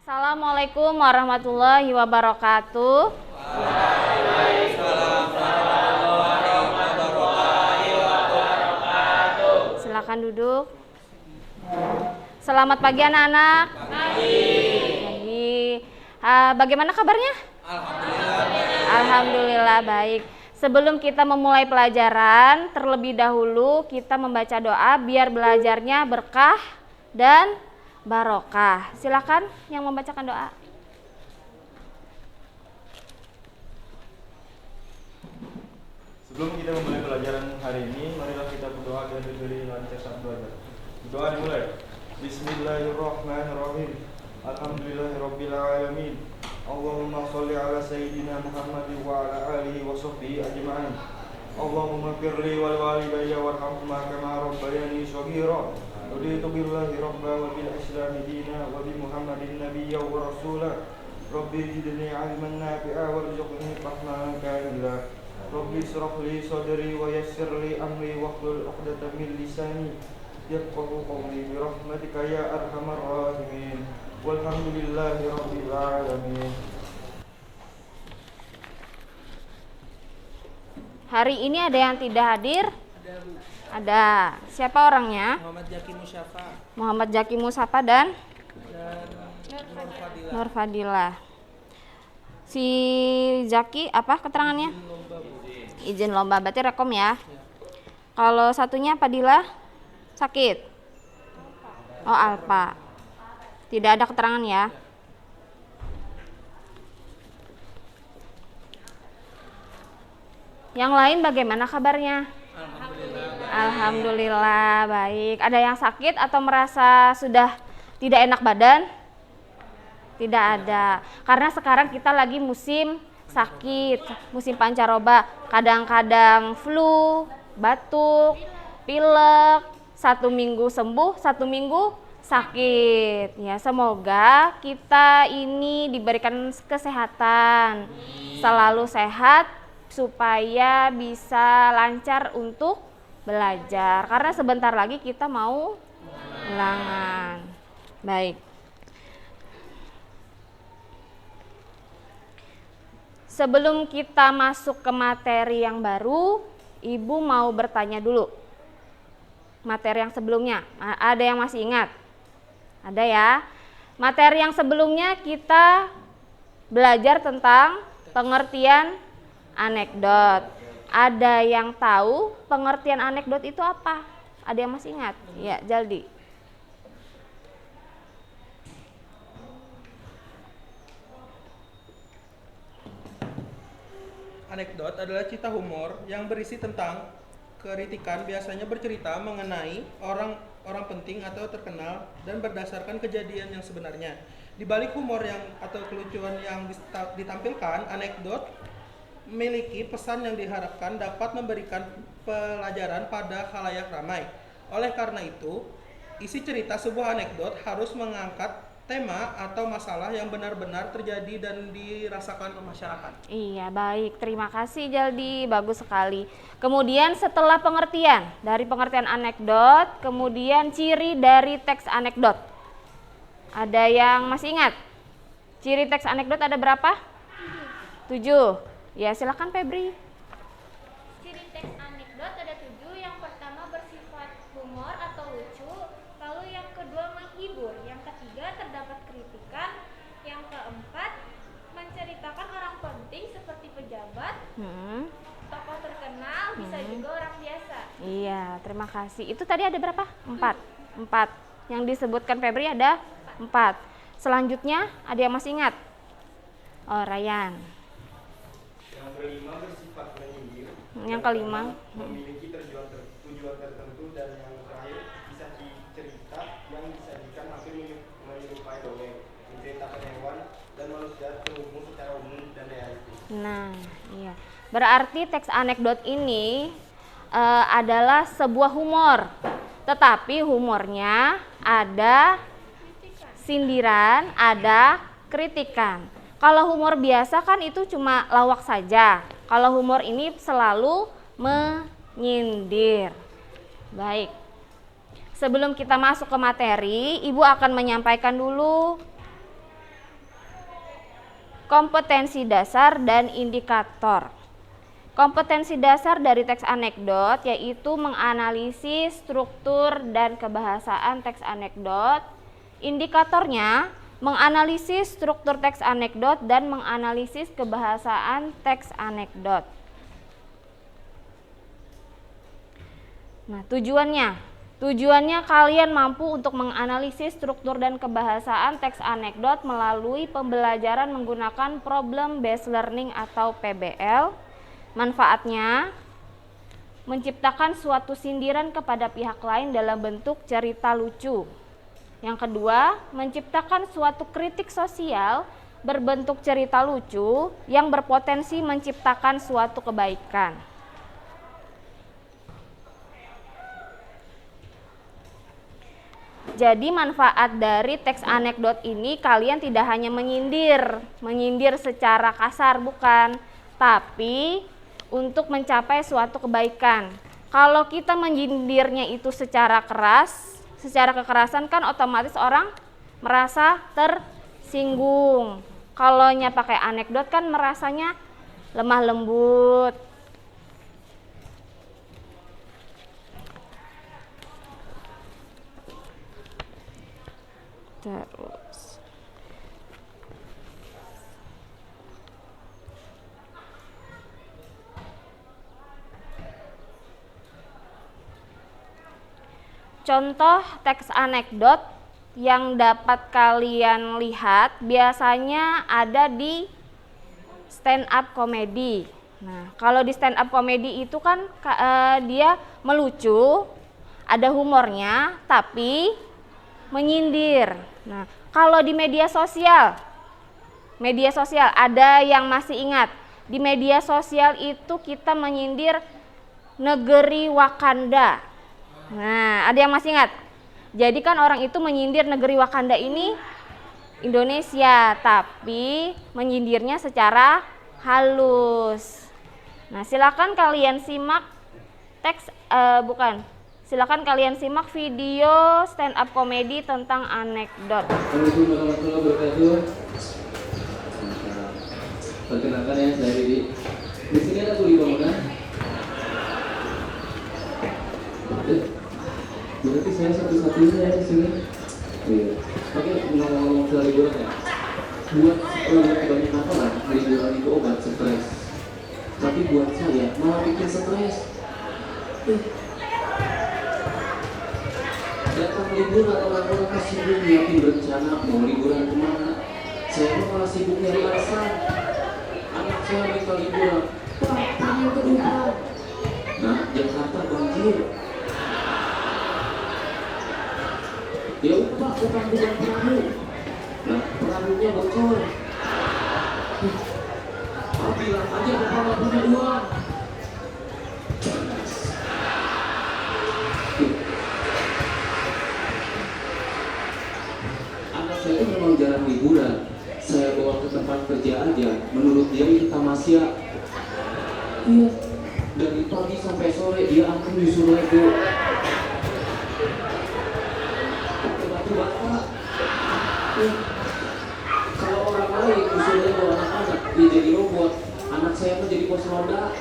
Assalamualaikum warahmatullahi wabarakatuh. Silakan duduk. Selamat pagi anak-anak. Pagi. Bagaimana kabarnya? Alhamdulillah baik. Sebelum kita memulai pelajaran, terlebih dahulu kita membaca doa biar belajarnya berkah dan barokah. Silakan yang membacakan doa. Sebelum kita memulai pelajaran hari ini, marilah kita berdoa dan diberi lancar saat belajar. Doa dimulai. Bismillahirrahmanirrahim. Alhamdulillahirabbil alamin. Allahumma shalli ala sayyidina Muhammad wa ala alihi wa sahbihi ajma'in. Allahumma firli wal walidayya warhamhuma kama rabbayani shaghira. Raditu billahi rabba wa bil islami dina wa bi Muhammadin nabiyya wa rasula. Rabbi zidni 'ilman nafi'a warzuqni fahman kamila. Rabbi israh li sadri wa yassir li amri wahlul 'uqdatam min lisani yafqahu qawli bi rahmatika ya arhamar rahimin. Walhamdulillahi rabbil alamin. Hari ini ada yang tidak hadir? Ada. Siapa orangnya? Muhammad Jaki Musyafa Muhammad Jaki Musyafa dan Nur Fadila. Nur Fadila. Si Jaki apa keterangannya? Lomba, Bu. Izin lomba, berarti rekom ya. Kalau satunya Fadila sakit. Oh, Alpa. Tidak ada keterangan ya. Yang lain bagaimana kabarnya? Alhamdulillah baik. Ada yang sakit atau merasa sudah tidak enak badan? Tidak ada. Karena sekarang kita lagi musim sakit, musim pancaroba. Kadang-kadang flu, batuk, pilek, 1 minggu sembuh, 1 minggu sakit. Ya, semoga kita ini diberikan kesehatan, selalu sehat supaya bisa lancar untuk belajar. Karena sebentar lagi kita mau ulangan. Baik. Sebelum kita masuk ke materi yang baru, Ibu mau bertanya dulu. Materi yang sebelumnya, ada yang masih ingat? Ada ya? Materi yang sebelumnya kita belajar tentang pengertian anekdot. Ada yang tahu pengertian anekdot itu apa? Ada yang masih ingat? Ya, Jaldi. Anekdot adalah cerita humor yang berisi tentang kritikan, biasanya bercerita mengenai orang penting atau terkenal dan berdasarkan kejadian yang sebenarnya. Di balik humor yang atau kelucuan yang ditampilkan, anekdot memiliki pesan yang diharapkan dapat memberikan pelajaran pada khalayak ramai. Oleh karena itu, isi cerita sebuah anekdot harus mengangkat tema atau masalah yang benar-benar terjadi dan dirasakan masyarakat. Iya, baik. Terima kasih Jaldi, bagus sekali. Kemudian setelah pengertian, dari pengertian anekdot, kemudian ciri dari teks anekdot. Ada yang masih ingat? Ciri teks anekdot ada berapa? 7. Ya, silakan Febri. Ciri teks anekdot ada 7. Yang pertama bersifat humor atau lucu, lalu yang kedua menghibur, yang ketiga terdapat kritikan, yang keempat menceritakan orang penting seperti pejabat, tokoh terkenal, bisa juga orang biasa. Iya, terima kasih. Itu tadi ada berapa? 4. 4. Yang disebutkan Febri ada 4. Selanjutnya ada yang masih ingat? Oh, Ryan. Yang kelima bersifat menyindir. Yang kelima memiliki tujuan tertentu, dan yang terakhir bisa cerita yang disajikan hampir menyerupai dongeng, menceritakan hewan dan manusia terhubung secara umum dan realistis. Nah, iya. Berarti teks anekdot ini adalah sebuah humor. Tetapi humornya ada sindiran, ada kritikan. Kalau humor biasa kan itu cuma lawak saja. Kalau humor ini selalu menyindir. Baik. Sebelum kita masuk ke materi, Ibu akan menyampaikan dulu kompetensi dasar dan indikator. Kompetensi dasar dari teks anekdot yaitu menganalisis struktur dan kebahasaan teks anekdot. Indikatornya menganalisis struktur teks anekdot dan menganalisis kebahasaan teks anekdot. Nah, tujuannya kalian mampu untuk menganalisis struktur dan kebahasaan teks anekdot melalui pembelajaran menggunakan problem based learning atau PBL. Manfaatnya menciptakan suatu sindiran kepada pihak lain dalam bentuk cerita lucu. Yang kedua, menciptakan suatu kritik sosial berbentuk cerita lucu yang berpotensi menciptakan suatu kebaikan. Jadi manfaat dari teks anekdot ini kalian tidak hanya menyindir secara kasar, bukan, tapi untuk mencapai suatu kebaikan. Kalau kita menyindirnya itu secara keras, secara kekerasan kan otomatis orang merasa tersinggung. Kalau pakai anekdot kan merasanya lemah lembut. Terus contoh teks anekdot yang dapat kalian lihat biasanya ada di stand up comedy. Nah, kalau di stand up comedy itu kan dia melucu, ada humornya, tapi menyindir. Nah, kalau di media sosial ada yang masih ingat, di media sosial itu kita menyindir negeri Wakanda. Nah, ada yang masih ingat? Jadi kan orang itu menyindir negeri Wakanda ini Indonesia, tapi menyindirnya secara halus. Nah, silakan kalian simak silakan kalian simak video stand up comedy tentang anekdot. Assalamualaikum warahmatullahi wabarakatuh. Perkenalkan ya, saya Didi. Di sini ada kuliah bangunan. Berarti saya satu-satunya ya di sini. Iya. Oke, ngomong-ngomong soal liburan ya. Buat kebanyakan orang, liburan itu obat stres. Tapi buat saya malah bikin stres. Datang liburan orang-orang masih belum nyiapin rencana mau liburan kemana. Saya malah sibuk nyari alasan. Anak saya minta liburan, Pak, pengen ke Dubai. Nah, Jakarta banjir. Ya udah Pak, bukan perahu. Nah, perahunya bocor. Bilang aja Bapak nggak punya uang. Saya itu memang jarang liburan. Saya bawa ke tempat kerja aja, menurut dia itu tamasya. Iya, dari pagi sampai sore dia akan nyusul Lego. Pakai batu bata. Kalau orang lain nyusul Lego anak-anak, dia jadi robot. Anak saya pun jadi pos ronda.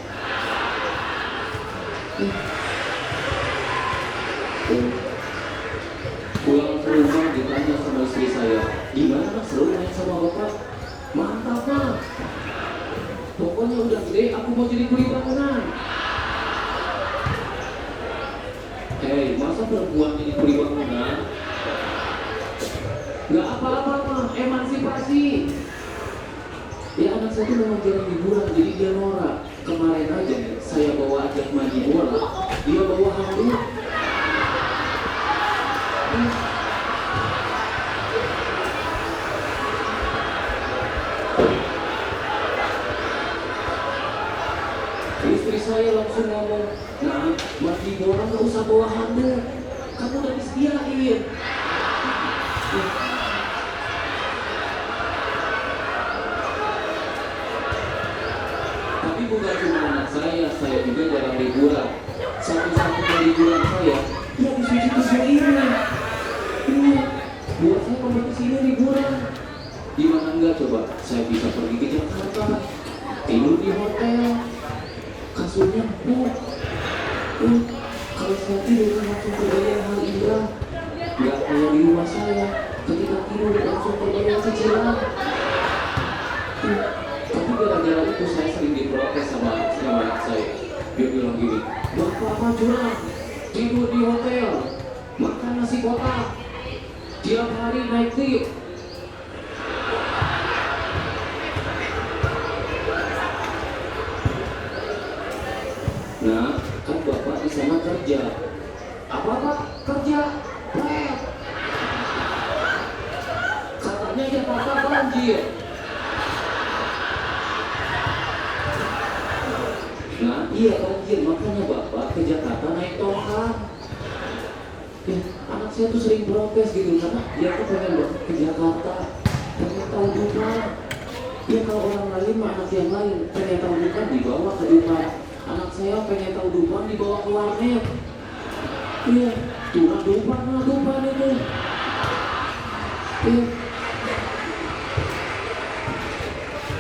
Pulang ke rumah ditanya sama istri saya, gimana Mas, seru main sama Bapak? Mantap Pak. Pokoknya udah gede, aku mau jadi kuli bangunan. Hei, masa perempuan jadi kuli bangunan? Gak apa-apa Pak, emansipasi. Ya anak saya tuh memang jarang liburan, jadi dia norak. Kemarin aja saya bawa ajak mandi bola, dia bawa handuk. Istri saya langsung ngomong, nah, mandi bola nggak usah bawa handuk, kamu udah disediain. Tapi bukan cuma anak saya juga jarang liburan. Satu-satunya liburan saya, ya di Suci Tujuh ini. Buat saya kompetisi ini liburan. Di mana enggak coba? Saya bisa pergi ke Jakarta, tidur di hotel, kasurnya empuk. Kalau saya tidur langsung terbayang hal indah, nggak kayak di rumah saya, ketika tidur langsung terbayang cicilan. Tapi gara-gara itu saya sering diprotes sama anak saya. Dia bilang gini, "Bapak apa curang? Tidur di hotel, makan nasi kotak, tiap hari naik lift." Nah, kan bapak di sana kerja. Apa pak? Kerja? Pak. Katanya Jakarta banjir. Nah, iya banjir, makanya bapak ke Jakarta naik tongkang. Ya, anak saya tuh sering protes gitu karena dia tuh pengen banget ke Jakarta, pengen tahu Dufan. Ya kalau orang lain mah anak yang lain pengen tahu Dufan dibawa ke Dufan. Anak saya pengen tahu Dufan dibawa ke warnet. Iya, cuma Dufan itu. Iya.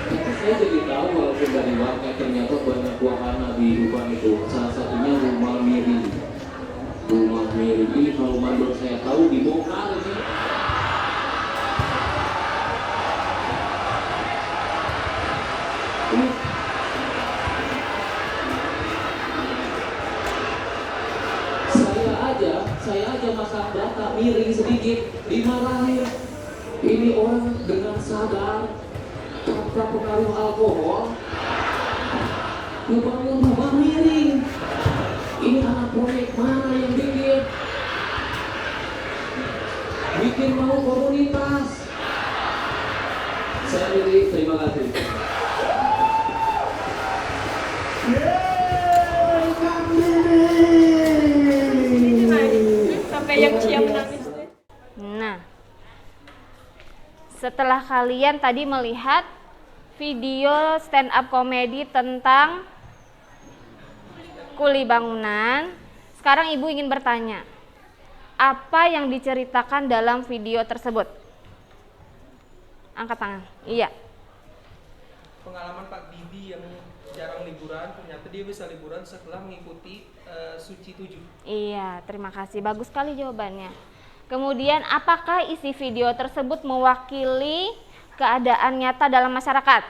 Tapi saya jadi tahu walaupun dari warnet ternyata banyak wahana di Dufan itu. Salah satunya rumah miring. Rumah miring ini kalau mandor saya tahu dibongkar ini. Saya aja masak data miring sedikit dimarahin. Ini orang dengan sadar tanpa pengaruh alkohol ngebangun rumah miring. Ini anak proyek mana yang bikin mau komunitas. Saya beri terima kasih. Yang siap nangis. Nah, setelah kalian tadi melihat video stand up komedi tentang kuli bangunan, sekarang ibu ingin bertanya, apa yang diceritakan dalam video tersebut? Angkat tangan. Iya. Pengalaman Pak Bibi yang jarang liburan, ternyata dia bisa liburan setelah mengikuti Suci 7. Iya, terima kasih. Bagus sekali jawabannya. Kemudian, apakah isi video tersebut mewakili keadaan nyata dalam masyarakat?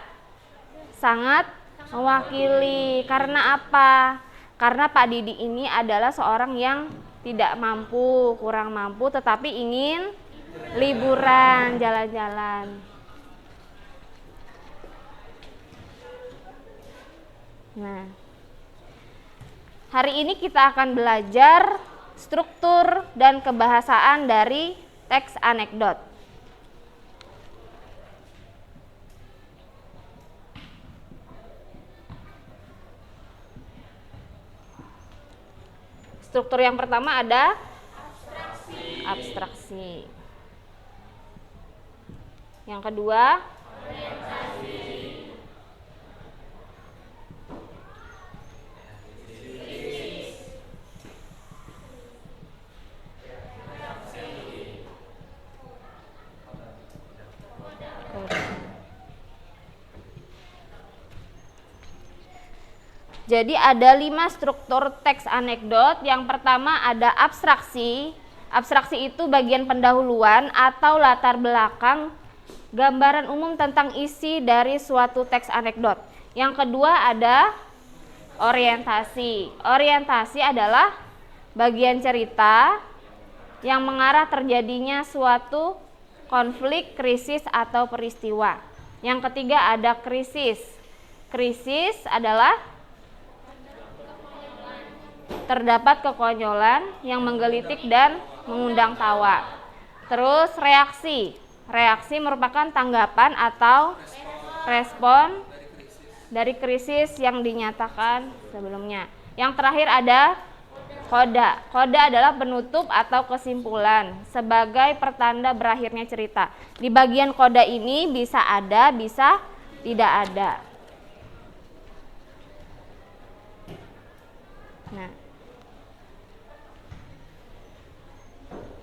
Sangat mewakili. Karena apa? Karena Pak Didi ini adalah seorang yang tidak mampu, kurang mampu, tetapi ingin liburan, jalan-jalan. Nah, hari ini kita akan belajar struktur dan kebahasaan dari teks anekdot. Struktur yang pertama ada abstraksi. Yang kedua orientasi. Jadi ada 5 struktur teks anekdot. Yang pertama ada abstraksi. Abstraksi itu bagian pendahuluan atau latar belakang gambaran umum tentang isi dari suatu teks anekdot. Yang kedua ada orientasi. Orientasi adalah bagian cerita yang mengarah terjadinya suatu konflik, krisis, atau peristiwa. Yang ketiga ada krisis. Krisis adalah terdapat kekonyolan yang menggelitik dan mengundang tawa. Terus reaksi. Reaksi merupakan tanggapan atau respon dari krisis yang dinyatakan sebelumnya. Yang terakhir ada koda. Koda adalah penutup atau kesimpulan sebagai pertanda berakhirnya cerita. Di bagian koda ini bisa ada, bisa tidak ada. Nah,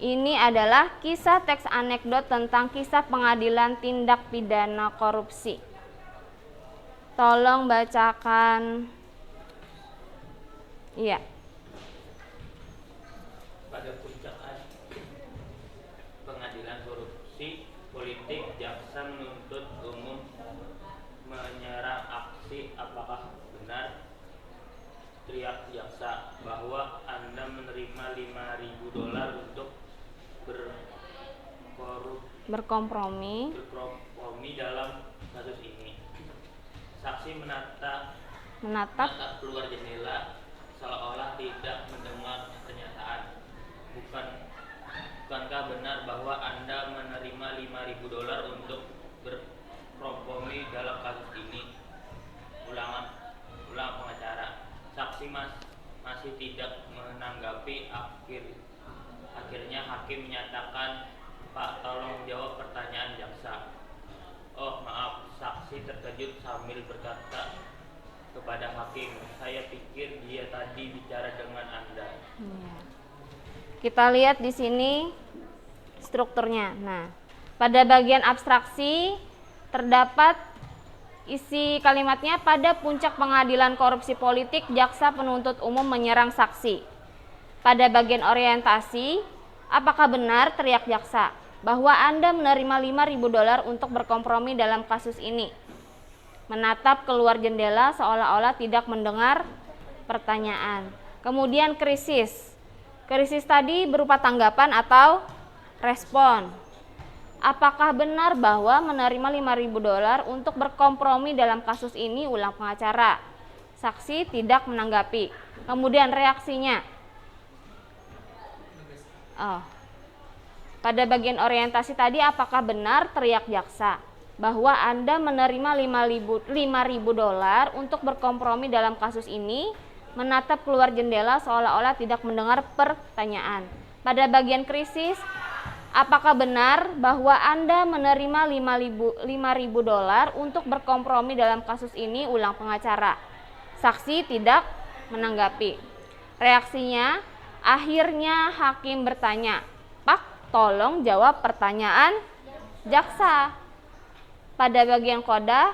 Ini adalah kisah teks anekdot tentang kisah pengadilan tindak pidana korupsi. Tolong bacakan. Iya. Pada puncak pengadilan korupsi politik, jaksa menuntut umum menyerang aksi. Apakah benar, teriak jaksa, bahwa Anda menerima $5.000 untuk berkompromi dalam kasus ini? Saksi menatap keluar jendela seolah-olah tidak mendengar pernyataan. Bukankah benar bahwa Anda menerima $5.000 untuk berkompromi dalam kasus ini? Ulang pengacara. Saksi masih tidak menanggapi. Akhirnya hakim menyatakan, Pak, tolong jawab pertanyaan jaksa. Oh maaf, saksi terkejut sambil berkata kepada hakim, saya pikir dia tadi bicara dengan Anda. Kita lihat di sini strukturnya. Nah, pada bagian abstraksi terdapat isi kalimatnya, pada puncak pengadilan korupsi politik, jaksa penuntut umum menyerang saksi. Pada bagian orientasi, apakah benar, teriak jaksa, bahwa Anda menerima $5.000 untuk berkompromi dalam kasus ini? Menatap keluar jendela seolah-olah tidak mendengar pertanyaan. Kemudian krisis. Krisis tadi berupa tanggapan atau respon. Apakah benar bahwa menerima $5.000 untuk berkompromi dalam kasus ini? Ulang pengacara. Saksi tidak menanggapi. Kemudian reaksinya. Pada bagian orientasi tadi, apakah benar, teriak jaksa, bahwa Anda menerima $5.000 untuk berkompromi dalam kasus ini? Menatap keluar jendela seolah-olah tidak mendengar pertanyaan. Pada bagian krisis, apakah benar bahwa Anda menerima $5.000 untuk berkompromi dalam kasus ini? Ulang pengacara. Saksi tidak menanggapi. Reaksinya, akhirnya hakim bertanya, Pak, tolong jawab pertanyaan jaksa. Pada bagian koda,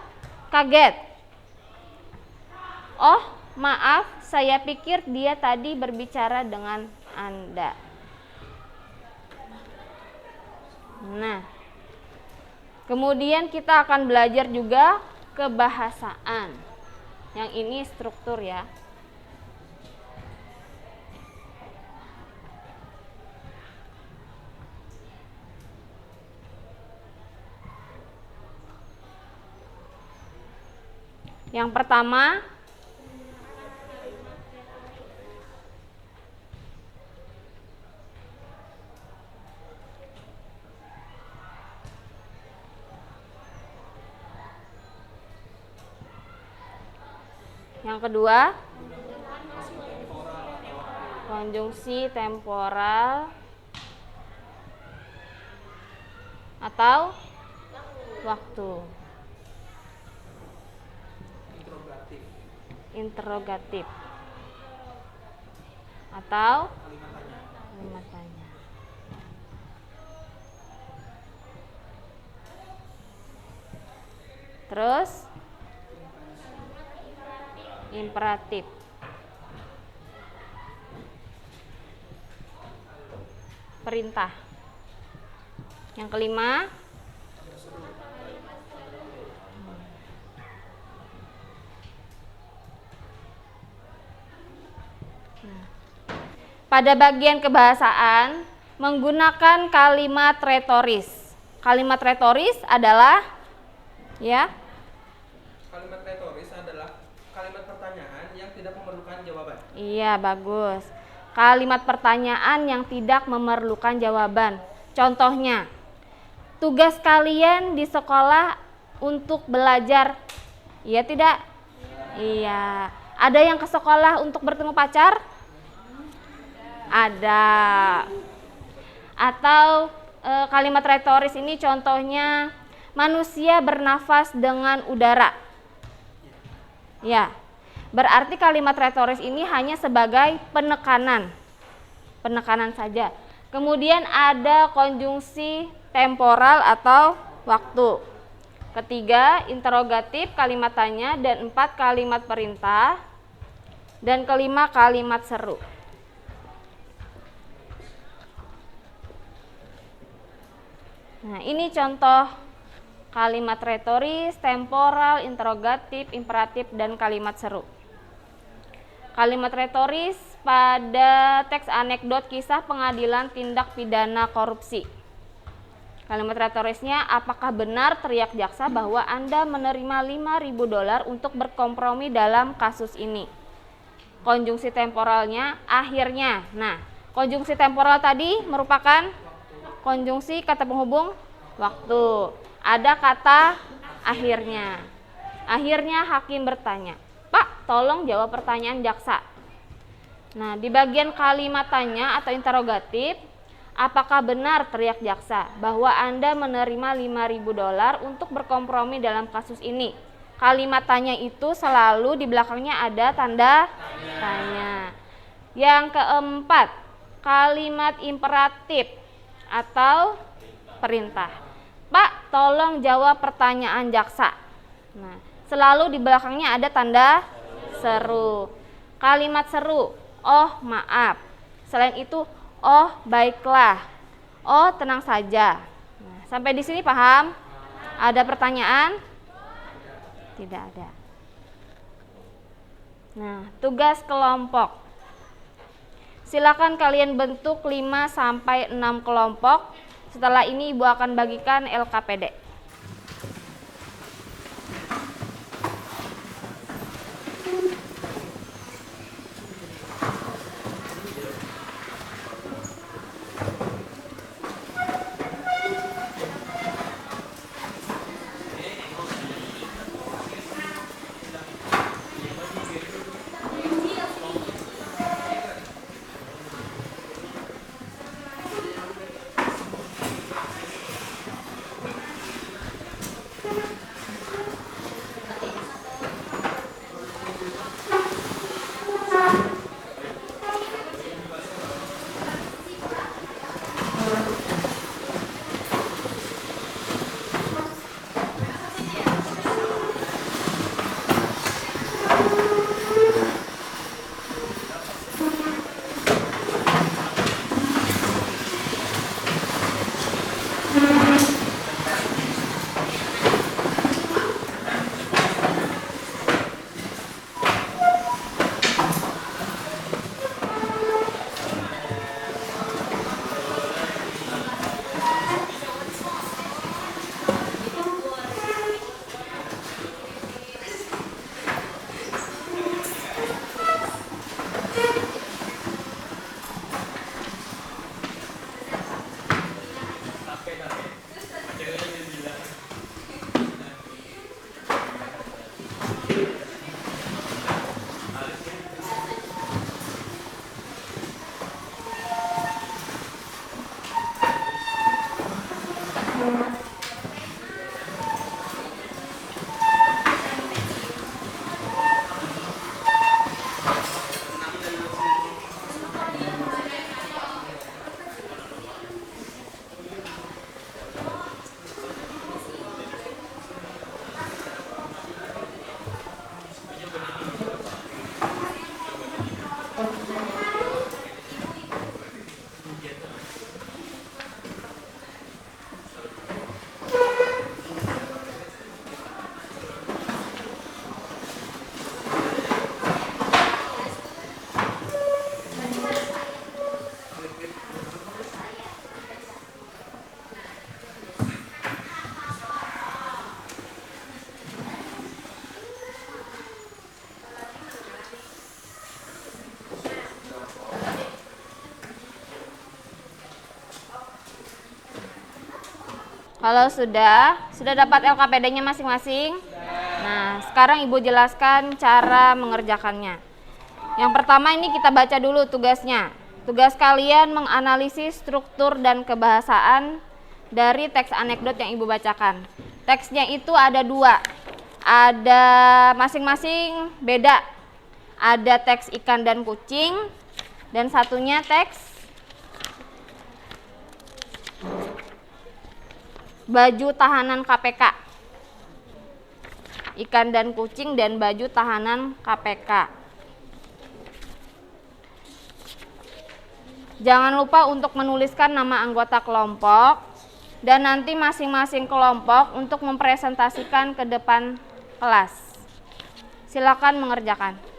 kaget. Oh, maaf, saya pikir dia tadi berbicara dengan Anda. Nah, kemudian kita akan belajar juga kebahasaan. Yang ini struktur ya. Yang pertama, yang kedua, konjungsi temporal atau waktu. Interrogatif atau kalimat tanya. Terus imperatif. Perintah. Yang kelima, pada bagian kebahasaan menggunakan kalimat retoris. Kalimat retoris adalah Kalimat retoris adalah kalimat pertanyaan yang tidak memerlukan jawaban. Iya, bagus. Kalimat pertanyaan yang tidak memerlukan jawaban. Contohnya, tugas kalian di sekolah untuk belajar. Iya tidak? Iya. Ada yang ke sekolah untuk bertemu pacar? Ada. Atau kalimat retoris ini contohnya, manusia bernafas dengan udara. Ya, berarti kalimat retoris ini hanya sebagai penekanan saja. Kemudian ada konjungsi temporal atau waktu. Ketiga, interrogatif kalimat tanya, dan 4 kalimat perintah, dan kelima kalimat seru. Nah, ini contoh kalimat retoris, temporal, interrogatif, imperatif, dan kalimat seru. Kalimat retoris pada teks anekdot kisah pengadilan tindak pidana korupsi. Kalimat retorisnya, apakah benar teriak jaksa bahwa Anda menerima $5.000 untuk berkompromi dalam kasus ini? Konjungsi temporalnya, akhirnya. Nah, konjungsi temporal tadi merupakan konjungsi kata penghubung waktu. Ada kata akhirnya. Akhirnya hakim bertanya, "Pak, tolong jawab pertanyaan jaksa." Nah, di bagian kalimat tanya atau interrogatif, apakah benar teriak jaksa bahwa Anda menerima $5.000 untuk berkompromi dalam kasus ini? Kalimat tanya itu selalu di belakangnya ada tanda tanya. Yang keempat, kalimat imperatif atau perintah. Pak, tolong jawab pertanyaan jaksa. Nah, selalu di belakangnya ada tanda seru. Kalimat seru, oh maaf. Selain itu, oh baiklah. Oh tenang saja. Nah, sampai di sini paham? Ada pertanyaan? Tidak ada. Nah, tugas kelompok. Silakan kalian bentuk 5 sampai 6 kelompok. Setelah ini Ibu akan bagikan LKPD. Kalau sudah dapat LKPD-nya masing-masing. Nah, sekarang Ibu jelaskan cara mengerjakannya. Yang pertama ini kita baca dulu tugasnya. Tugas kalian menganalisis struktur dan kebahasaan dari teks anekdot yang Ibu bacakan. Teksnya itu ada 2. Ada masing-masing beda. Ada teks ikan dan kucing, dan satunya teks baju tahanan KPK. Ikan dan kucing dan baju tahanan KPK. Jangan lupa untuk menuliskan nama anggota kelompok dan nanti masing-masing kelompok untuk mempresentasikan ke depan kelas. Silakan mengerjakan.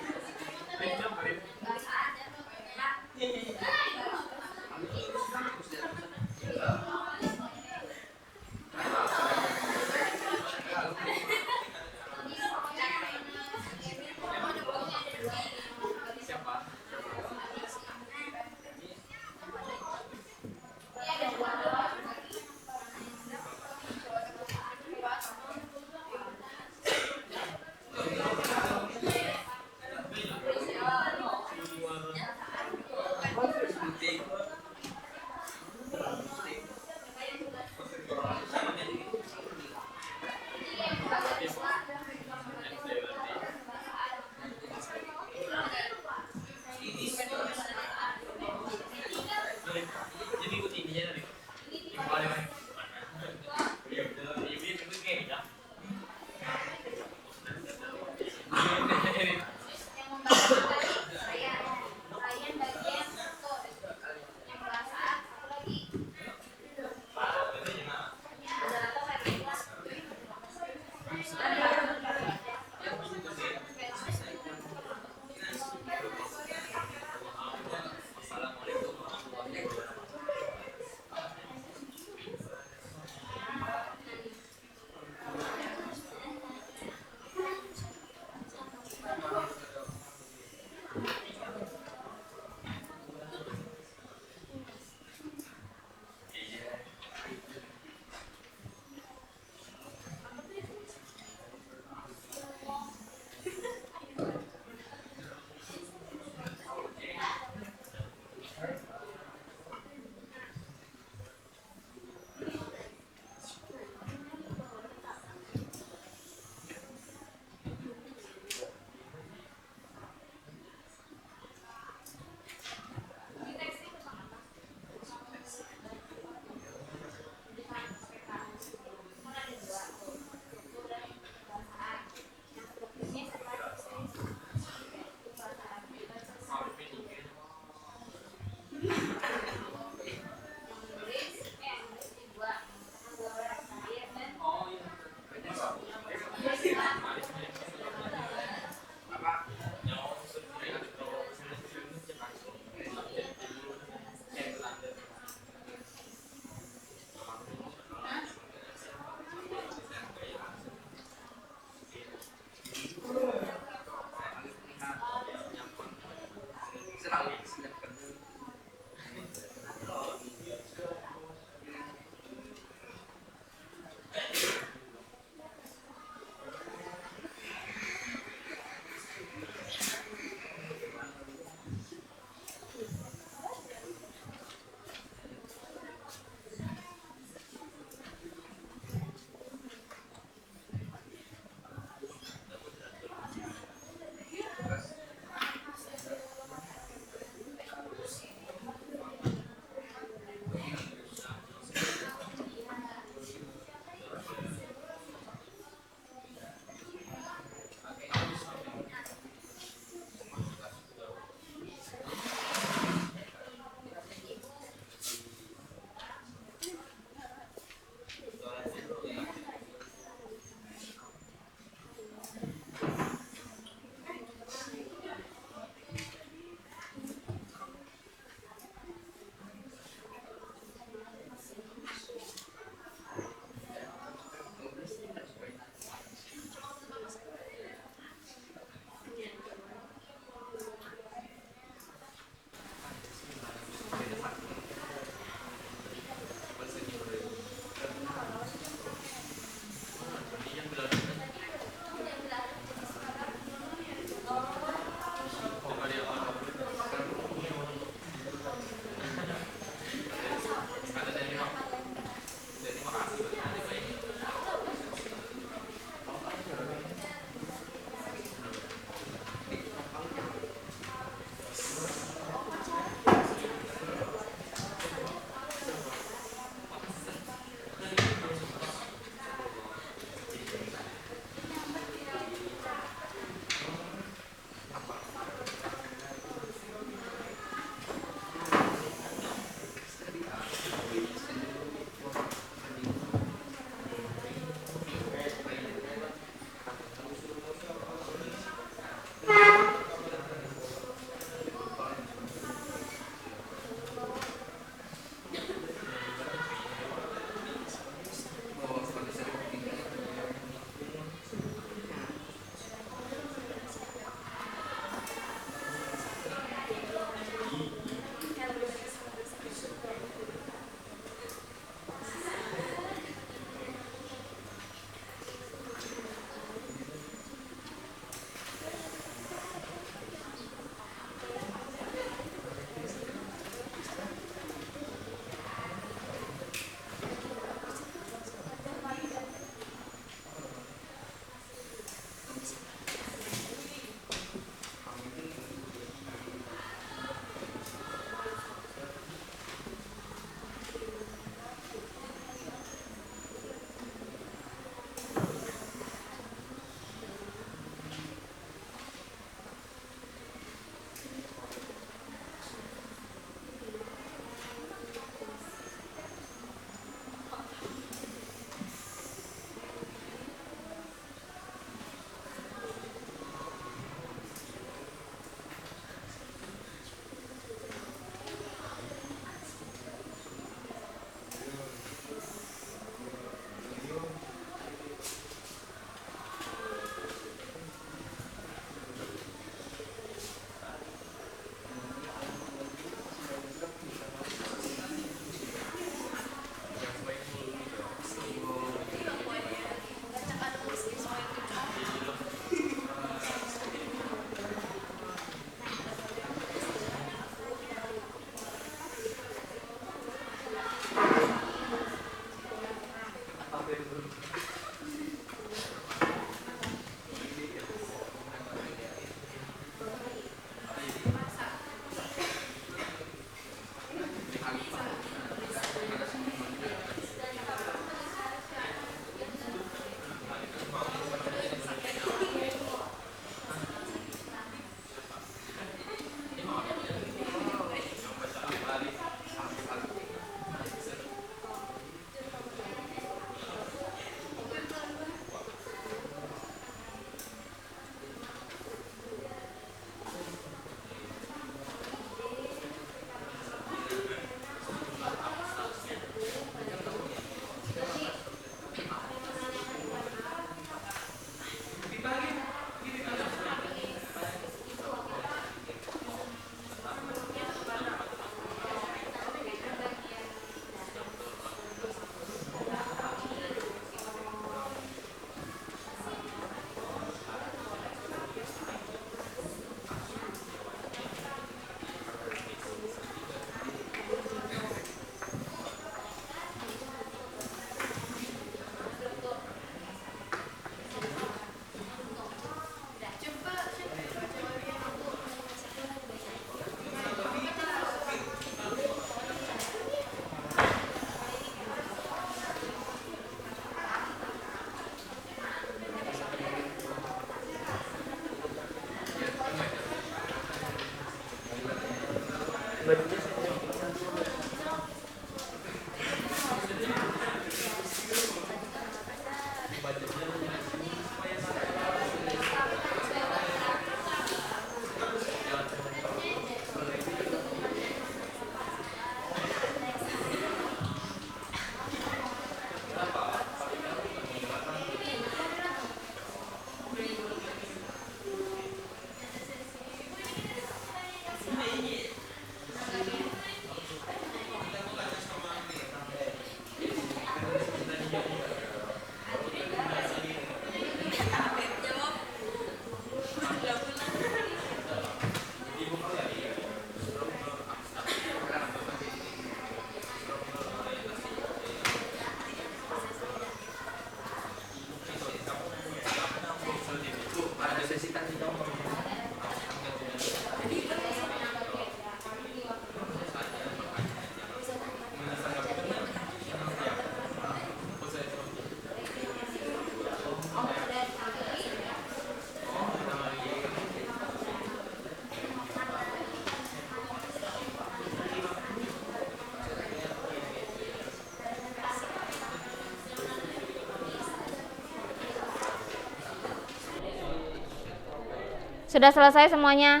Sudah selesai semuanya?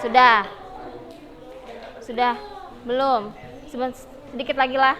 Sudah? Sudah? Belum? Sedikit lagi lah.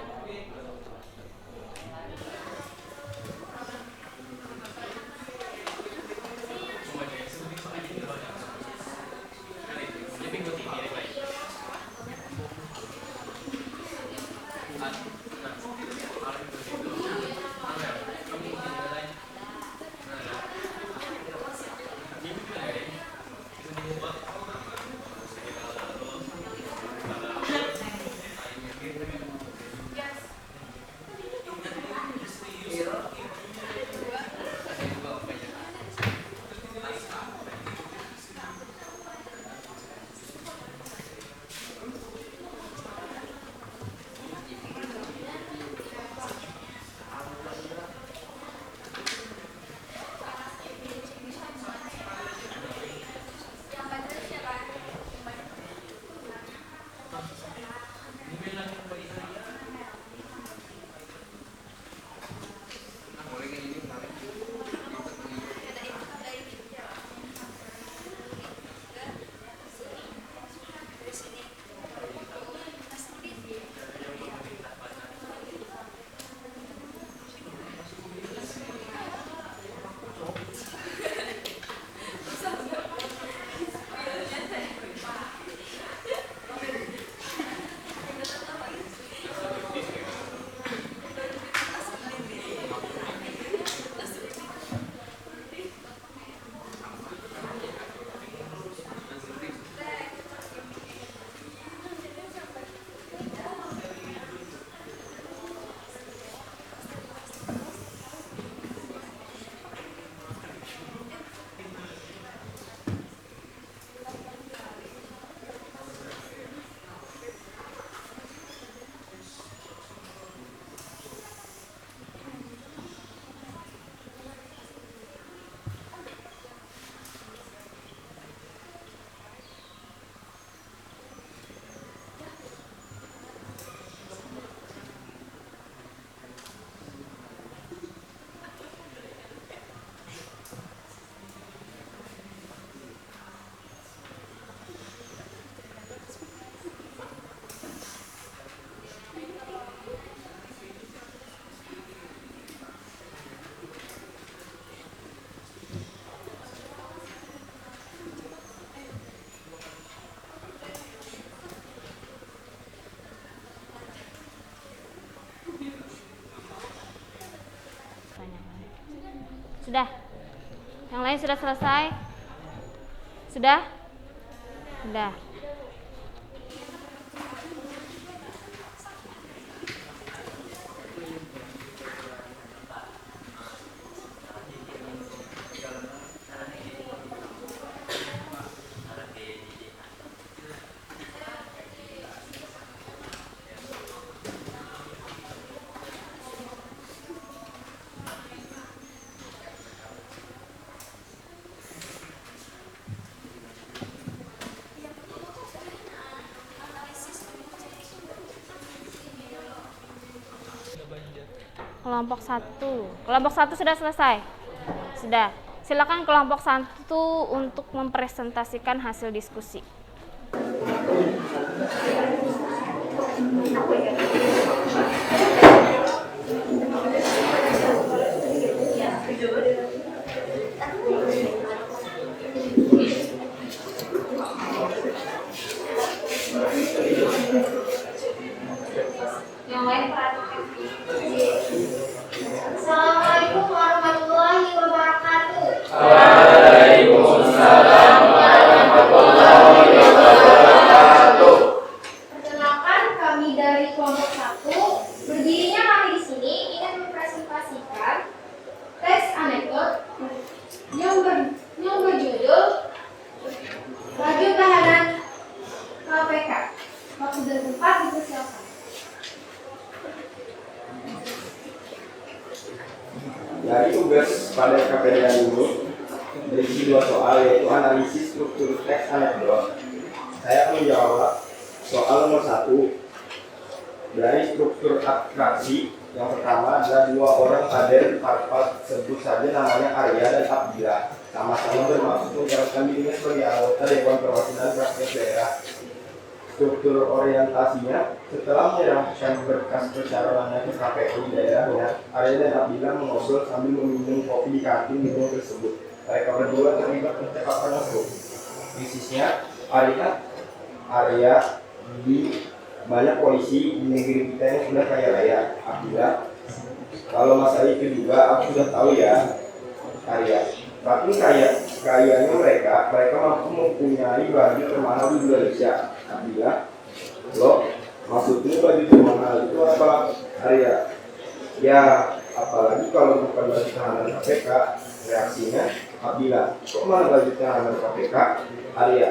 Sudah? Yang lain sudah selesai? Sudah? Sudah. Kelompok 1. Kelompok 1 sudah selesai? Sudah. Silakan kelompok 1 untuk mempresentasikan hasil diskusi. Yang lain perhatikan. Assalamualaikum warahmatullahi wabarakatuh. Waalaikumsalam warahmatullahi wabarakatuh. Perkenalkan, kami dari kelompok 1. Berdirinya kami di sini ingin mempresentasikan tes anekdot yang berjudul Laju Tahanan KPK. Waktu dan tempat dipersilakan. Dari tugas pada KPDN ini berisi 2 soal, yaitu analisis struktur teks anekdot. Saya akan menjawab soal nomor 1 dari struktur abstraksi. Yang pertama adalah 2 orang kader parpol, sebut saja namanya Arya dan Abdillah. sama-sama bermaksud mencalonkan dirinya sebagai anggota Dewan Perwakilan Rakyat Daerah. Struktur orientasinya, setelah menyerahkan berkas pencalonannya ke KPU di daerahnya, Arya dan Abdillah mengobrol sambil meminum kopi di kantin gedung tersebut. Mereka berdua terlibat percakapan seru. Bisnisnya, Arya di banyak polisi di negeri kita yang sudah kaya raya. Abdillah, kalau masalah itu juga aku sudah tahu ya, Arya. Tapi kayaknya mereka mampu mempunyai baju termahal di Indonesia. Abdillah, loh, maksudnya baju termahal itu apa, Arya? Ya, apalagi kalau bukan baju tahanan KPK. Reaksinya, Abdillah, kok malah baju tahanan KPK, Arya?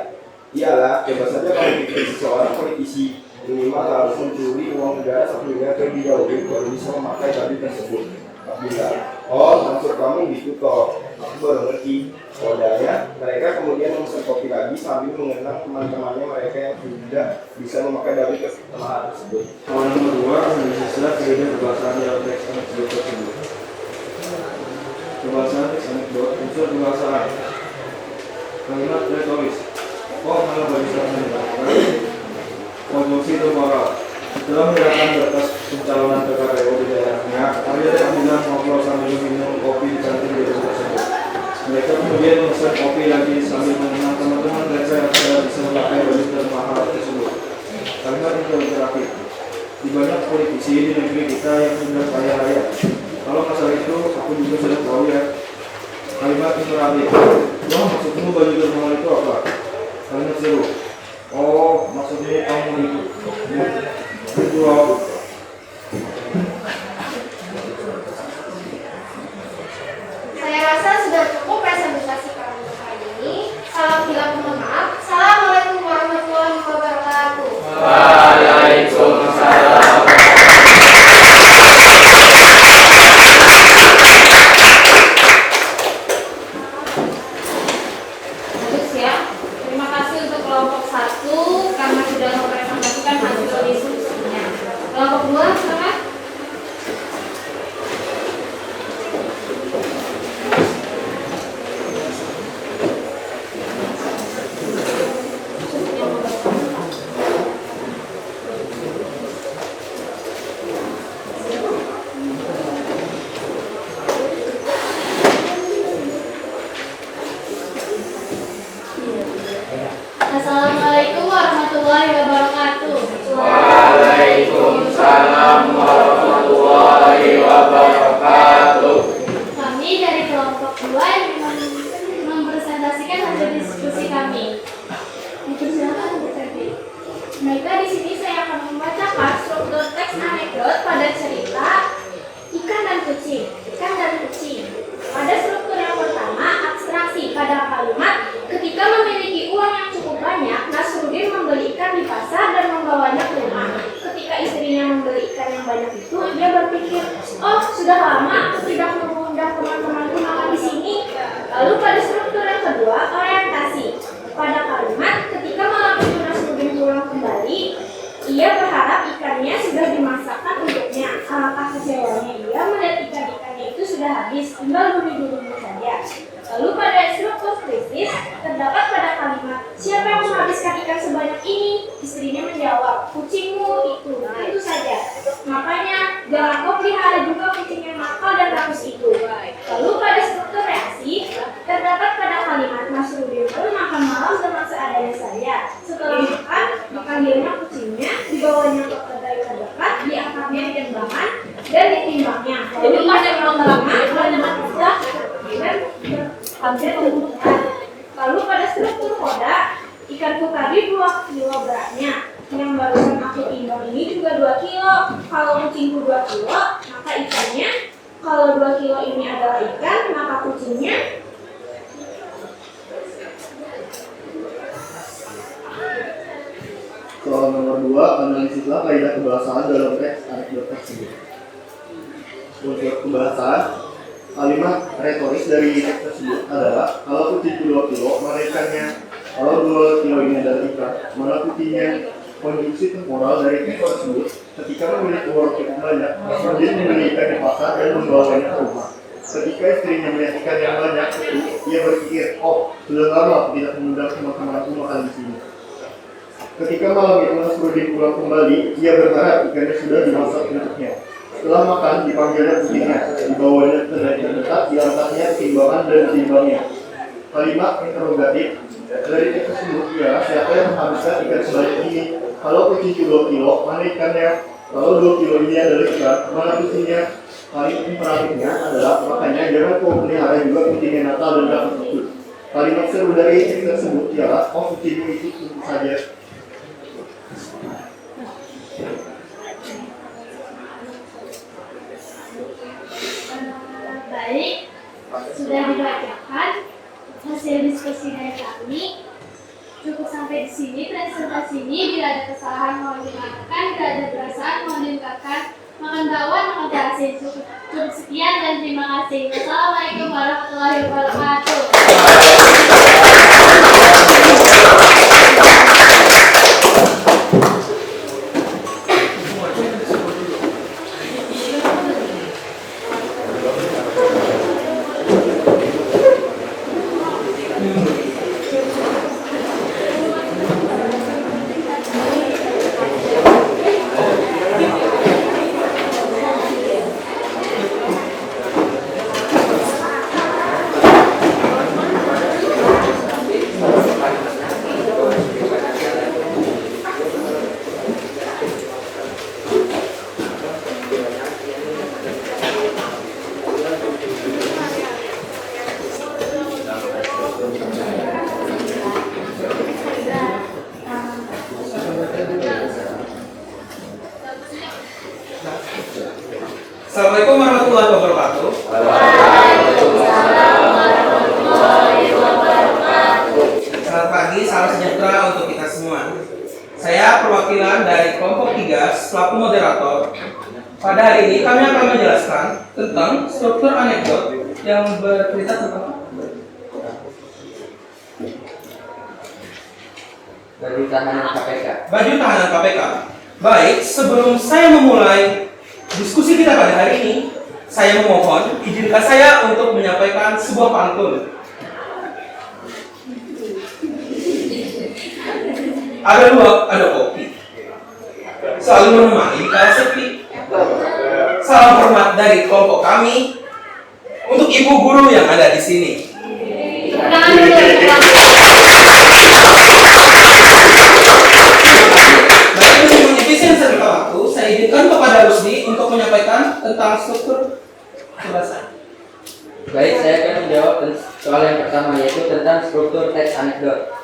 Iyalah, coba saja kalau seorang politisi minimal harus mencuri uang negara 1 miliar terlebih dahulu baru bisa memakai baju tersebut. Abdillah, oh maksud kamu gitu toh? Aku baru ngerti. Kodanya, mereka kemudian memesan kopi lagi sambil mengenang teman-temannya mereka yang sudah bisa memakai baju termahal tersebut. Poin nomor 2 analisa kejadian kebahasaan dalam teks anekdot tersebut. Kebahasaan teks anekdot unsur kebahasaan. Kalimat retoris. Oh, malah bagi sana. Konjungsi temporal. Setelah menyerahkan berkas pencalonan ke KPU di daerahnya, Arya dan Abdillah ngobrol sambil minum kopi di kantin gedung tersebut. Mereka kemudian memesan kopi lagi sambil mengenang teman-teman mereka yang sudah bisa memakai baju termahal tersebut. Kalimat terakhir. Di banyak politisi di negeri kita yang sudah kaya raya. Kalau masalah itu, aku juga sudah tahu ya. Kalimat terakhir. Wah, maksudmu baju termahal itu apa? Kalimat seru. Oh, maksudnya kamu itu. Saya rasa sudah cukup presentasi kami untuk hari ini. Salam bilang mohon maaf. Assalamualaikum warahmatullahi wabarakatuh. Waalaikumsalam. Bagus ya. Terima kasih untuk kelompok 1 karena sudah mempresentasikan hasil diskusinya. Kelompok 2, silakan. Assalamualaikum warahmatullahi wabarakatuh. Waalaikumsalam warahmatullahi wabarakatuh. Kami dari kelompok 2 yang mempresentasikan hasil diskusi kami. Dipersilakan untuk terjadi. Baiklah, di sini saya akan membacakan struktur teks anekdot pada cerita ikan dan kucing. Ikan dan kucing. Pada struktur yang pertama, abstraksi pada kalimat. Ketika memiliki uang yang cukup banyak, Nasruddin membeli ikan di pasar dan membawanya ke rumah. Ketika istrinya membeli ikan yang banyak itu, dia berpikir, oh sudah lama aku tidak mengundang teman-temanku makan di sini. Lalu pada struktur yang kedua, orientasi. Pada kalimat, ketika malam itu Nasruddin pulang kembali, ia berharap ikannya sudah dimasakkan untuknya. Alangkah kecewanya ia melihat ikan-ikannya itu sudah habis, tinggal bumbu-bumbu saja. Lalu pada struktur krisis, terdapat pada kalimat, siapa yang menghabiskan ikan sebanyak ini? Istrinya menjawab, kucingmu itu. Tentu saja. Makanya, jangan kau pelihara juga kucing yang nakal dan rakus itu. Lalu pada struktur reaksi, terdapat pada kalimat, Nasruddin pun makan malam dengan seadanya saja. Setelah makan, dipanggilnya kucingnya, dibawanya ke kedai terdekat, diangkatnya di timbangan, dan ditimbangnya. Lalu pada kalimat sudah dan hampir pembunuhan. Lalu pada struktur koda, ikanku tadi 2 kilo beratnya. Yang barusan aku timbang ini juga 2 kilo. Kalau kucingku 2 kilo, maka ikannya. Kalau 2 kilo ini adalah ikan, maka kucingnya. Soal nomor 2, analisislah kaidah kebahasaan dalam teks anekdot tersebut. Unsur kebahasaan, kalimat retoris dari teks tersebut adalah kalau kucingku 2 kilo, mana ikannya? Kalau 2 kilo ini adalah ikan, mana kucingnya? Konjungsi temporal dari teks tersebut, ketika memiliki uang cukup banyak, Nasruddin membeli ikan di pasar dan membawanya ke rumah. Ketika istrinya melihat ikan yang banyak itu, ia berpikir, oh, sudah lama aku tidak mengundang teman-temanku makan di sini. Ketika malam itu Nasruddin pulang kembali, ia berharap ikannya sudah dimasak untuknya. Setelah makan, dipanggilnya putrinya, dibawanya ke kedai terdekat, diangkatnya timbangan dan ditimbangnya. Kalimat interrogatif dari teks tersebut ialah siapa yang menghabiskan ikan sebanyak ini? Kalau kucing 2 kilo, mana ikannya? Kalau 2 kilo ini adalah ikan, mana kucingnya? Kalimat imperatifnya adalah makanya jangan kau pelihara juga kucing yang nakal dan dapat itu. Kalimat seru dari teks tersebut ialah oh kucingmu itu tentu saja. Baik, sudah dibacakan hasil diskusi dari kami. Cukup sampai di sini presentasi ini. Bila ada kesalahan mohon dimaafkan, bila ada perasaan mohon diungkapkan. Makan bakwan, makan terasi. Cukup sekian dan terima kasih. Wassalamualaikum warahmatullahi wabarakatuh. Assalamualaikum warahmatullahi wabarakatuh. Selamat pagi, salam sejahtera untuk kita semua. Saya perwakilan dari kelompok 3 selaku moderator. Pada hari ini kami akan menjelaskan tentang struktur anekdot yang bercerita tentang Baju tahanan KPK. baju tahanan KPK. Baik, sebelum saya memulai diskusi kita pada hari ini, saya memohon izinkan saya untuk menyampaikan sebuah pantun. Ada kopi, selalu menemani kala sepi. Salam hormat dari kelompok kami untuk ibu guru yang ada di sini. Tangan dulu. Baik, untuk efisien serta waktu, saya izinkan kepada Rusdi untuk menyampaikan tentang struktur bahasa. Baik, saya akan menjawab soal yang pertama, yaitu tentang struktur teks anekdot.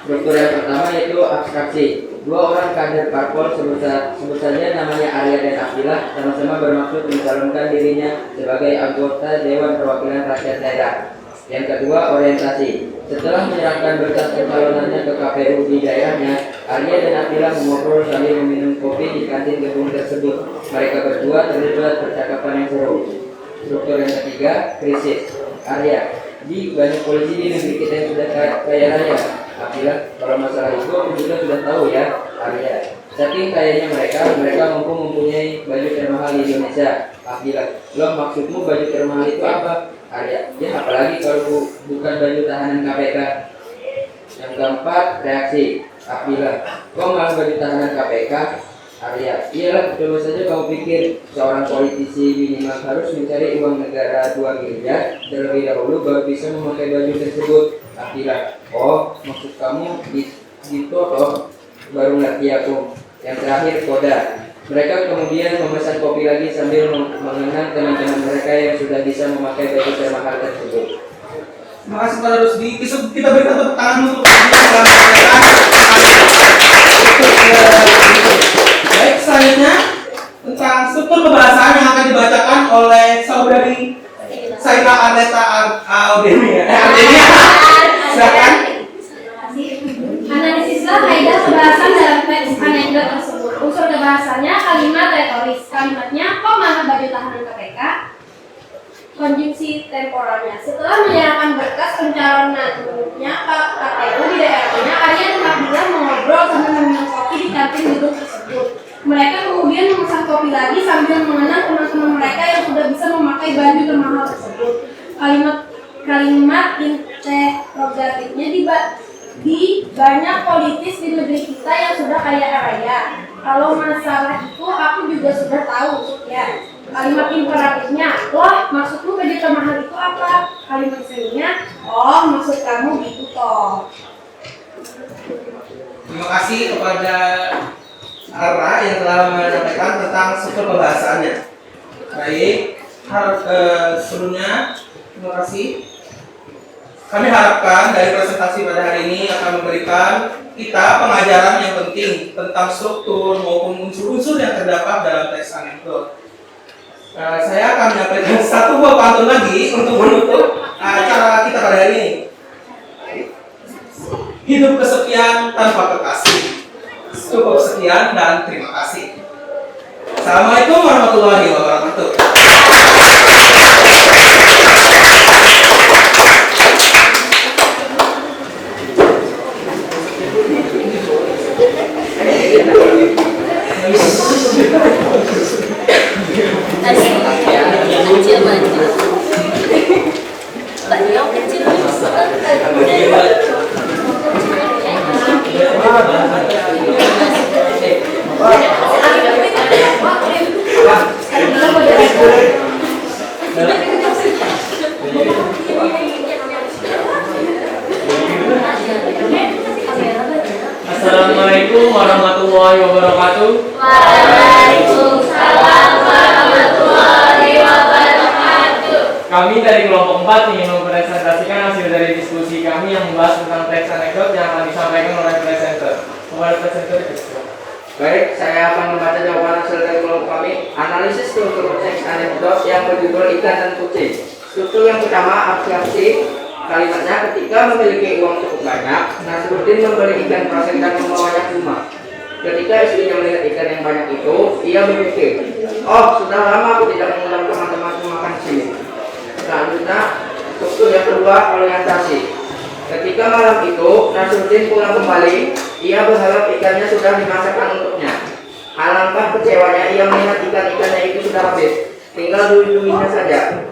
Struktur yang pertama yaitu abstraksi. Dua orang kader parpol sebut saja namanya Arya dan Abdillah sama-sama bermaksud mencalonkan dirinya sebagai anggota Dewan Perwakilan Rakyat Daerah. Yang kedua, orientasi. Setelah menyerahkan berkas pencalonannya ke KPU di daerahnya, Arya dan Abdillah mengobrol sambil meminum kopi di kantin gedung tersebut. Mereka berdua terlibat percakapan yang seru. Struktur yang ketiga, krisis. Arya, di banyak polisi di negeri kita yang sudah kaya raya. Abdillah, kalau masalah itu aku juga sudah tahu ya. Arya, saking kayanya mereka mampu mempunyai baju termahal di Indonesia. Abdillah, lo maksudmu baju termahal itu apa? Arya, ya apalagi kalau bukan baju tahanan KPK. Yang keempat, reaksi. Abdillah, kok malah baju tahanan KPK? Arya, iyalah, coba saja kamu pikir seorang politisi minimal harus mencari uang negara 2 miliar terlebih dahulu baru bisa memakai baju tersebut. Abdillah, oh maksud kamu gitu toh, baru ngerti aku. Yang terakhir, koda. Mereka kemudian memesan kopi lagi sambil mengenang teman-teman mereka yang sudah bisa memakai baju termahal tersebut. Terima kasih kepada Rusdi. Kita berikan tepuk tangan untuk baik, selanjutnya tentang struktur kebahasaan yang akan dibacakan oleh saudari Saira Arleta Audemia. Silakan. Analisislah kaidah kebahasan dalam teks anekdot tersebut. Unsur kebahasanya kalimat retoris. Kalimatnya kok malah baju tahanan KPK? Konjungsi temporalnya. Setelah menyerahkan berkas pencalonannya ke KPU di daerahnya, Arya dan Abdillah mengobrol sambil meminum kopi di kantin gedung tersebut. Mereka kemudian memesan kopi lagi sambil mengenang teman-teman memakai baju termahal tersebut. Kalimat interrogatifnya di banyak politis di negeri kita yang sudah kaya raya. Kalau masalah itu aku juga sudah tahu ya. Kalimat imperatifnya, wah maksudmu baju termahal itu apa? Kalimat selanjutnya, oh maksud kamu gitu toh. Terima kasih kepada Ara yang telah menyampaikan tentang struktur pembahasannya. Baik, sebelumnya terima kasih. Kami harapkan dari presentasi pada hari ini akan memberikan kita pengajaran yang penting tentang struktur maupun unsur-unsur yang terdapat dalam teks anekdot. Saya akan menyampaikan satu buah pantun lagi untuk menutup acara kita pada hari ini. Hidup kesepian tanpa kekasih. Cukup sekian dan terima kasih. Assalamualaikum warahmatullahi wabarakatuh. Kecil maju. Beliau kecil Assalamualaikum warahmatullahi wabarakatuh. Waalaikumsalam warahmatullahi wabarakatuh. Kami dari kelompok 4 ingin mempresentasikan hasil dari diskusi kami yang membahas tentang teks anekdot yang akan disampaikan oleh presenter. Baik, saya akan membaca jawaban hasil dari kelompok kami. Analisis struktur teks anekdot yang berjudul ikan dan kucing. Struktur yang pertama, aksi-aksi. Kalimatnya, ketika memiliki uang cukup banyak, Nasruddin membeli ikan prosek dan membawanya ke rumah. Ketika istrinya melihat ikan yang banyak itu, ia berpikir, oh sudah lama aku tidak mengundang teman-temanku makan di sini. Selanjutnya, struktur yang kedua, orientasi. Ketika malam itu, Nasruddin pulang kembali, ia berharap ikannya sudah dimasakkan untuknya. Alangkah kecewanya ia melihat ikan-ikannya itu sudah habis, tinggal duri-durinya saja.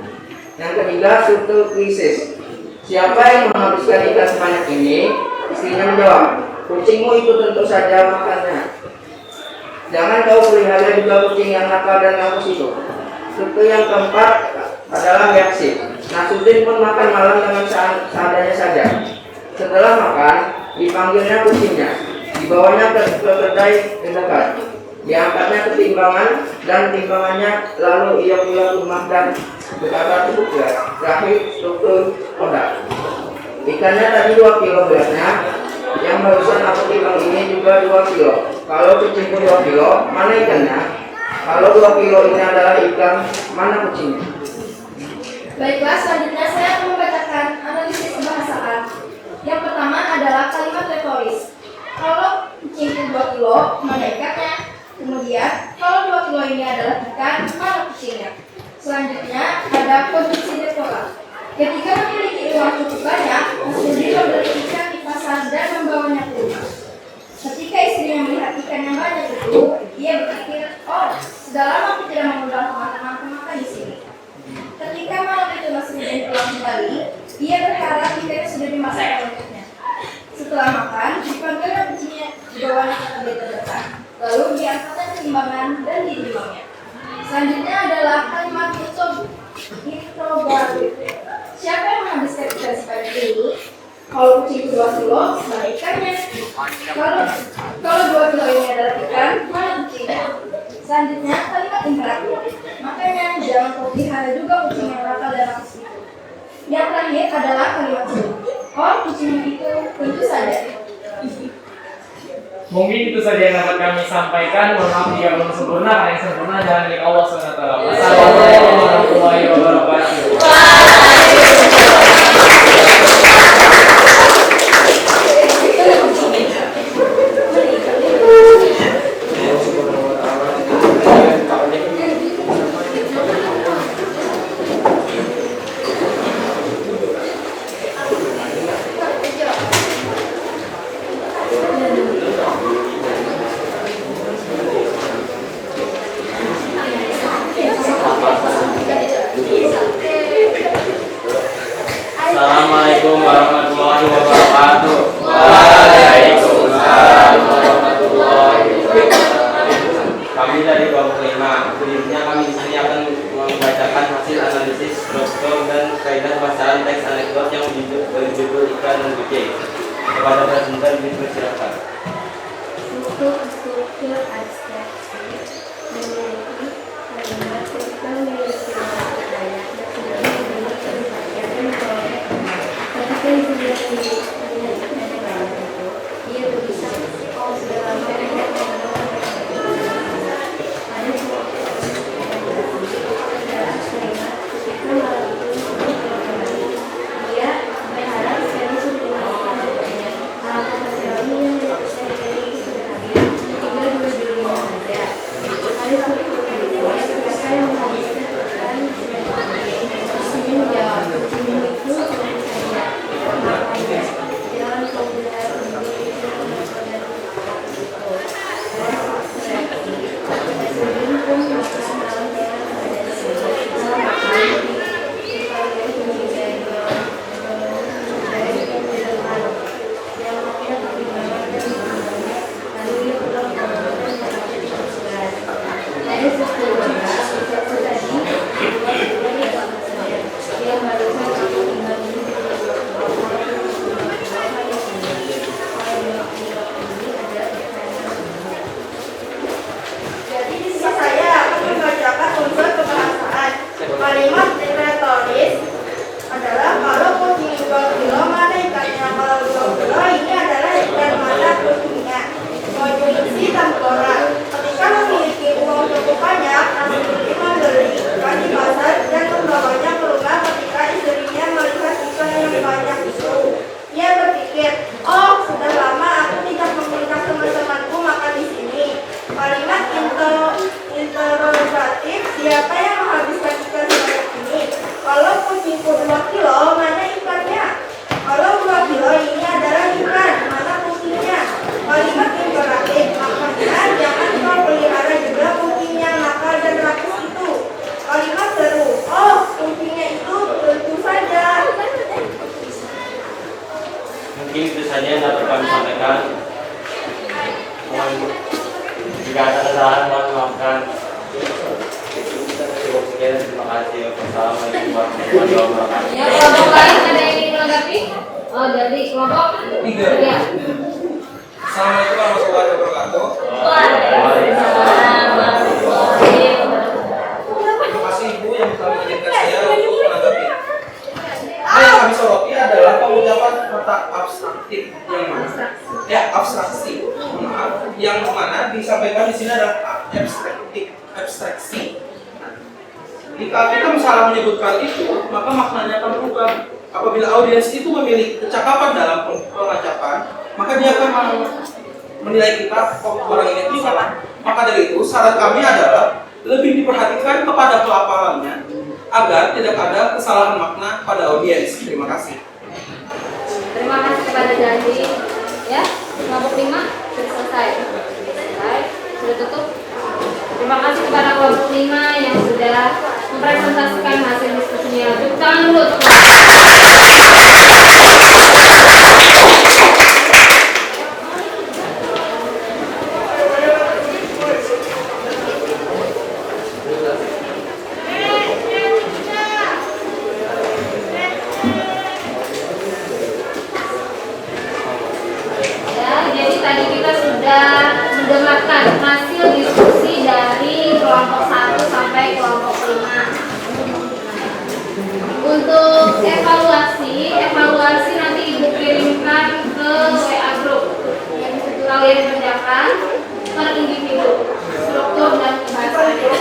Yang ketiga, struktur krisis. Siapa yang menghabiskan ikan sebanyak ini? Istrinya menjawab, kucingmu itu tentu saja makannya. Jangan kau pelihara juga kucing yang nakal dan mampus itu. Struktur yang keempat adalah reaksi. Nasruddin pun makan malam dengan seadanya saja. Setelah makan, dipanggilnya kucingnya, dibawanya ke kedai terdekat, diangkatnya ke timbangan dan timbangannya, lalu ia pulang ke rumah dan berkata cukup ya. Terakhir, struktur kodak. Ikannya tadi 2 kilo beratnya, yang barusan aku timbang ini juga 2 kilo. Kalau kucingku 2 kilo, mana ikannya? Kalau 2 kilo ini adalah ikan, mana kucingnya? Baiklah, selanjutnya saya akan membacakan analisis kebahasaan. Yang pertama adalah kalimat retoris. Kalau kucingku 2 kilo, mana ikannya? Kemudian, kalau 2 kilo ini adalah ikan, mana kucingnya? Selanjutnya ada kondisi dekora. Ketika memiliki uang cukup banyak, Nasruddin membeli ikan di pasar dan membawanya ke rumah. Ketika istrinya melihat ikan yang banyak itu, ia berpikir, oh, sudah lama aku tidak mengundang teman-temanku makan di sini. Ketika malam itu Nasruddin pulang kembali, ia berharap ikannya sudah dimasak untuknya. Setelah makan, dipanggilnya kucingnya, dibawanya ke kedai terdekat, lalu diangkatnya ke timbangan dan ditimbangnya. Selanjutnya adalah kalimat interrogatif. Siapa yang menghabiskan ikan sebanyak ini? Kalau kucing 2 kilo, mana ikannya? Kalau 2 kilo ini adalah ikan, mana kucingnya? Selanjutnya kalimat imperatif. Makanya jangan kau pelihara juga kucing yang nakal dan mampus itu. Yang terakhir adalah kalimat suruh. Oh, kucingnya itu tentu saja. Mungkin itu saja yang dapat kami sampaikan. Mohon maaf jika belum sempurna, karena yang sempurna adalah milik Allah SWT. Wassalamualaikum warahmatullahi wabarakatuh. struktur abstraksi memiliki kalimat ketika memiliki banyak dan sudah memiliki kegiatan proyek. Ketika sudah memiliki banyak itu, ia berusaha dalam mengenai ada sebuah dia berharap sekali sudah melakukannya. Harapan sosialnya yang dipercayai sudah hadir, tinggal dua dirinya saja. Ada suatu mereka yang menghabiskan pekan senyum jawab, senyum itu tentu saja. Makanya jangan kau benar menjadi benar-benar itu. Senyum pun maksimal dengan pada senyum. Jadi di sini saya akan membacakan unsur kebahasaan. Kalimat retoris adalah kalau kucing 2 kilo mana ikannya, kalau 2 kilo ini adalah ikan mana kucingnya. Konjungsi temporal, ketika memiliki uang cukup banyak, Nasution membeli ikan di pasar dan membawanya ke rumah. Ketika istrinya melihat ikan yang banyak itu, ia berpikir, oh sudah lama aku tidak mengundang teman-temanku makan di sini. Kalimat interrogatif, siapa yang menghabiskan ikan sebanyak ini? Kalau kucingku 2 kilo, mana ikannya? Kalau 2 kilo ini adalah ikan, mana kucingnya? Kalimat imperatif, makanya jangan kau pelihara juga kucing yang nakal dan rakus itu. Kalimat seru, oh kucingnya itu tentu saja. Mungkin itu saja yang dapat kami sampaikan. Jika ada kesalahan, mohon maafkan. Cukup sekian, terima kasih. Wassalamualaikum warahmatullahi wabarakatuh. Ya, kelompok lain ada yang ingin menanggapi? Oh, dari kelompok 3. Assalamualaikum warahmatullahi wabarakatuh. Terima kasih Ibu yang telah mengizinkan saya untuk menanggapi. Hal yang kami soroti adalah pengucapan kata abstraktif yang mana? Ya, abstraksi. Maaf, yang mana disampaikan di sini adalah abstraksi. Jika kita misalnya menyebutkan itu, maka maknanya akan berubah. Apabila audiens itu memiliki kecakapan dalam pengucapan, maka dia akan menilai kita, oh, orang ini itu salah. Maka dari itu, saran kami adalah lebih diperhatikan kepada pelafalannya agar tidak ada kesalahan makna pada audiens. Terima kasih. Terima kasih kepada Janji. Ya, kelompok 5 sudah selesai. Sudah tutup. Terima kasih kepada kelompok 5 yang sudah mempresentasikan hasil diskusinya. Tepuk tangan dulu untuk mendengarkan hasil diskusi dari kelompok 1 sampai kelompok 5. Untuk evaluasi nanti Ibu kirimkan ke WA group. Kalian kerjakan per individu, struktur dan pembahasannya.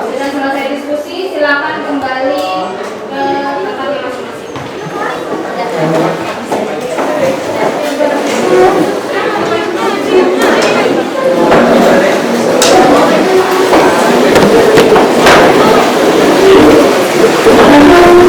Sudah selesai diskusi, silakan kembali ke tempatnya masing-masing. Thank you.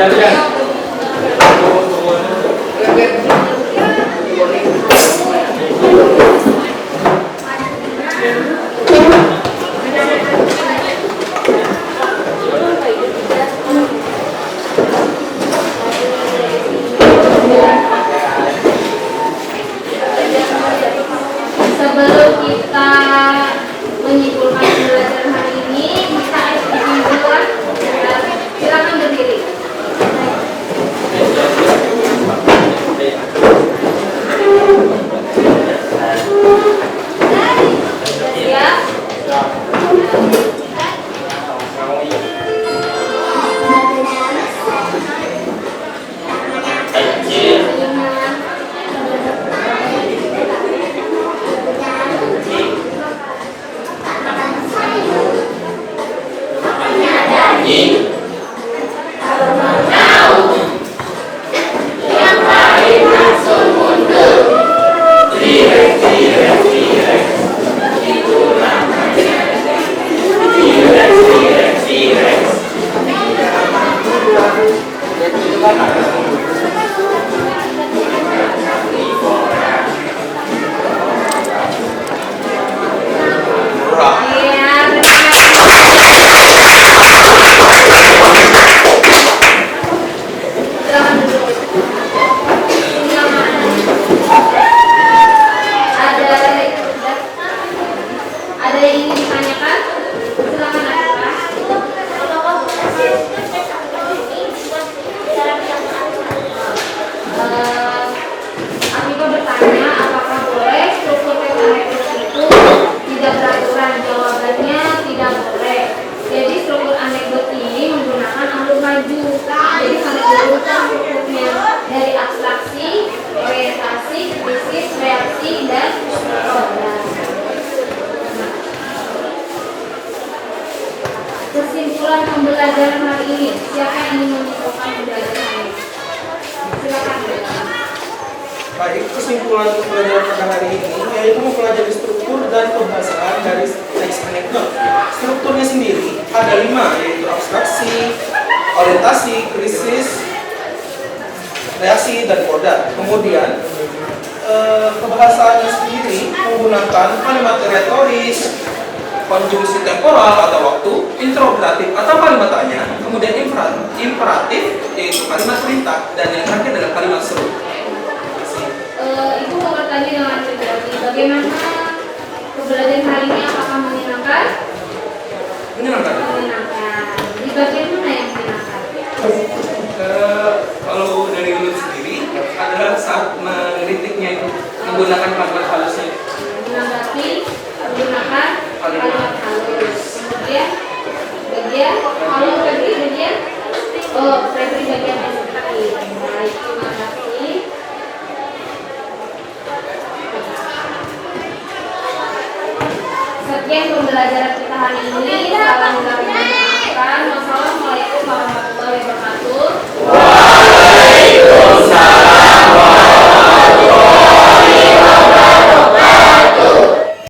Sebelum kita menyimpulkan pembelajaran hari ini, kita kesimpulan. Silakan berdiri. Kesimpulan pembelajaran hari ini, siapa yang ingin menyimpulkan pembelajaran hari ini? Silakan. Baik, kesimpulan pembelajaran pada hari ini yaitu mempelajari struktur dan pembahasan dari teks anekdot. Strukturnya sendiri ada 5, yaitu abstraksi, orientasi, krisis, reaksi, dan koda. Kemudian pembahasannya sendiri menggunakan kalimat retoris, konjungsi temporal atau waktu, interrogatif atau kalimat tanya, kemudian imperatif yaitu kalimat perintah, dan yang terakhir adalah kalimat seru. Ibu mau bertanya dengan pribadi, bagaimana pembelajaran hari ini? Apakah menyenangkan? Menyenangkan. Menyenangkan. Di bagian mana yang menyenangkan? Kalau dari Lulus sendiri adalah saat mengkritiknya itu menggunakan kalimat halusnya. Menanggapi menggunakan kalimat halus. Kemudian bagian kalau tadi bagian bagian yang seperti baik. Terima kasih. Sekian pembelajaran kita hari ini. Salam dari Wassalamualaikum warahmatullahi wabarakatuh.